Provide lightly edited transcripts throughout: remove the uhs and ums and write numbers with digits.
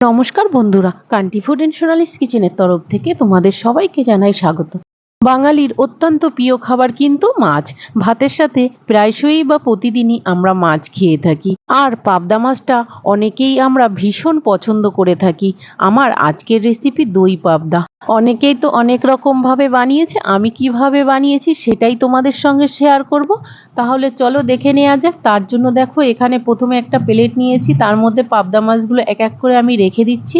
নমস্কার বন্ধুরা, country food and Sonali's কিচেনের তরফ থেকে তোমাদের সবাইকে জানাই স্বাগত। বাঙালির অত্যন্ত প্রিয় খাবার কিন্তু মাছ। ভাতের সাথে প্রায়শই বা প্রতিদিনই আমরা মাছ খেয়ে থাকি, আর পাবদা মাছটা অনেকেই আমরা ভীষণ পছন্দ করে থাকি। আমার আজকের রেসিপি দই পাবদা। অনেকেই তো অনেক রকম ভাবে বানিয়েছে, আমি কিভাবে বানিয়েছি সেটাই তোমাদের সঙ্গে শেয়ার করব। তাহলে চলো দেখে নেওয়া যাক। তার জন্য দেখো, এখানে প্রথমে একটা প্লেট নিয়েছি, তার মধ্যে পাবদা মাছগুলো এক এক করে আমি রেখে দিচ্ছি।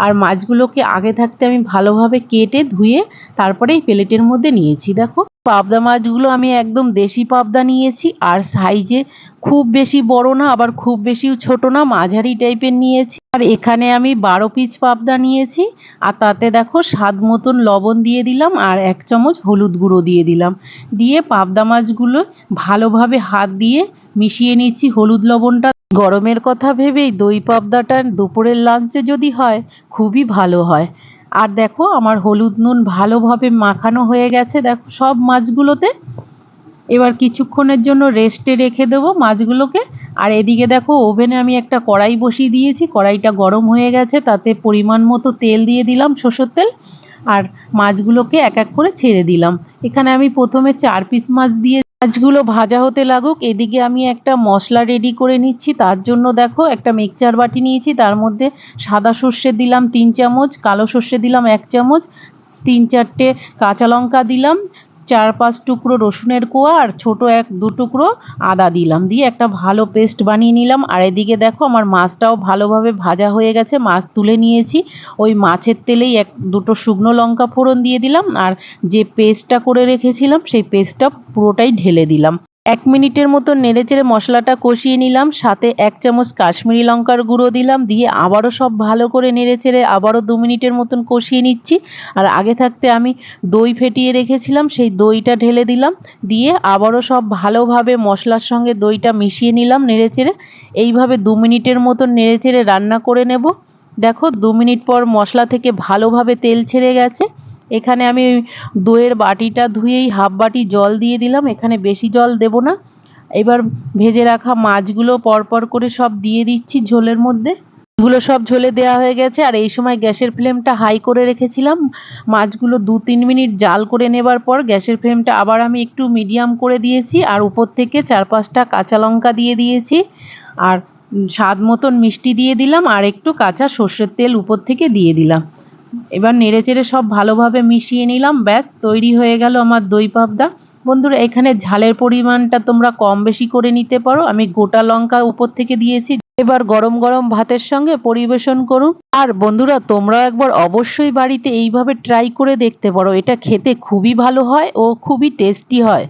আর মাছগুলোকে আগে থাকতে আমি ভালোভাবে কেটে ধুয়ে তারপরে এই প্লেটের মধ্যে নিয়েছি। দেখো, পাবদা মাছগুলো আমি একদম দেশি পাবদা নিয়েছি, আর সাইজে খুব বেশি বড় না, আবার খুব বেশি ছোট না, মাঝারি টাইপের নিয়েছি। আর এখানে আমি 12 পিস পাবদা নিয়েছি, আর তাতে দেখো স্বাদ মতন লবণ দিয়ে দিলাম, আর 1 চামচ হলুদ গুঁড়ো দিয়ে দিলাম। দিয়ে পাবদা মাছগুলো ভালোভাবে হাত দিয়ে মিশিয়ে নিচ্ছি হলুদ লবণটা। গরমের কথা ভেবেই দই পাবদাটা দুপুরের লাঞ্চে যদি হয় খুবই ভালো হয়। আর দেখো, আমার হলুদ নুন ভালোভাবে মাখানো হয়ে গেছে দেখো সব মাছগুলোতে। এবার কিছুক্ষণের জন্য রেস্টে রেখে দেবো মাছগুলোকে। আর এদিকে দেখো, ওভেনে আমি একটা কড়াই বসিয়ে দিয়েছি, কড়াইটা গরম হয়ে গেছে, তাতে পরিমাণ মতো তেল দিয়ে দিলাম, সরষের তেল। আর মাছগুলোকে এক এক করে ছেড়ে দিলাম। এখানে আমি প্রথমে 4 পিস মাছ দিয়ে মাছগুলো ভাজা হতে লাগুক, এদিকে আমি একটা মশলা রেডি করে নিচ্ছি। তার জন্য দেখো, একটা মিক্সচার বাটি নিয়েছি, তার মধ্যে সাদা সর্ষে দিলাম 3 চামচ, কালো সর্ষে দিলাম 1 চামচ, 3-4টে কাঁচা লঙ্কা দিলাম, 4-5 টুকরো রসুনের কোয়া, আর ছোট 1-2 টুকরো আদা দিলাম। দিয়ে একটা ভালো পেস্ট বানিয়ে নিলাম। আর এদিকে দেখো, আমার মাছটাও ভালোভাবে ভাজা হয়ে গেছে, মাছ তুলে নিয়েছি। ওই মাছের তেলেই 1-2টো শুকনো লঙ্কা ফোড়ন দিয়ে দিলাম, আর যে পেস্টটা করে রেখেছিলাম সেই পেস্টটা পুরোটাই ঢেলে দিলাম। 1 মিনিটের মতো নেড়েচেড়ে মশলাটা কষিয়ে নিলাম, সাথে 1 চামচ কাশ্মীরি লঙ্কার গুঁড়ো দিলাম। দিয়ে আবারও সব ভালো করে নেড়েচেড়ে আবারও 2 মিনিটের মতন কষিয়ে নিচ্ছি। আর আগে থাকতে আমি দই ফেটিয়ে রেখেছিলাম, সেই দইটা ঢেলে দিলাম। দিয়ে আবারও সব ভালোভাবে মশলার সঙ্গে দইটা মিশিয়ে নিলাম নেড়েচেড়ে। এইভাবে 2 মিনিটের মতন নেড়েচেড়ে রান্না করে নেব। দেখো, 2 মিনিট পর মশলা থেকে ভালোভাবে তেল ছেড়ে গেছে। এখানে আমি দইয়ের বাটিটা ধুয়েই হাফ বাটি জল দিয়ে দিলাম, এখানে বেশি জল দেব না। এবার ভেজে রাখা মাছগুলো পরপর করে সব দিয়ে দিচ্ছি ঝোলের মধ্যে। মাছগুলো সব ঝোলে দেওয়া হয়ে গেছে, আর এই সময় গ্যাসের ফ্লেমটা হাই করে রেখেছিলাম। মাছগুলো 2-3 মিনিট জাল করে নেবার পর গ্যাসের ফ্লেমটা আবার আমি একটু মিডিয়াম করে দিয়েছি, আর উপর থেকে 4-5টা কাঁচা লঙ্কা দিয়ে দিয়েছি, আর স্বাদ মতন মিষ্টি দিয়ে দিলাম, আর একটু কাঁচা সর্ষের তেল উপর থেকে দিয়ে দিলাম। এবার নেড়েচেড়ে সব ভালোভাবে মিশিয়ে নিলাম। ব্যাস, তৈরি হয়ে গেল আমার দই পাবদা। বন্ধুরা, এখানে ঝালের পরিমাণটা তোমরা কম বেশি করে নিতে পারো, আমি গোটা লঙ্কা উপর থেকে দিয়েছি। এবার গরম গরম ভাতের সঙ্গে পরিবেশন করুন। আর বন্ধুরা, তোমরা একবার অবশ্যই বাড়িতে এইভাবে ট্রাই করে দেখতে পারো, এটা খেতে খুবই ভালো হয় ও খুবই টেস্টি হয়।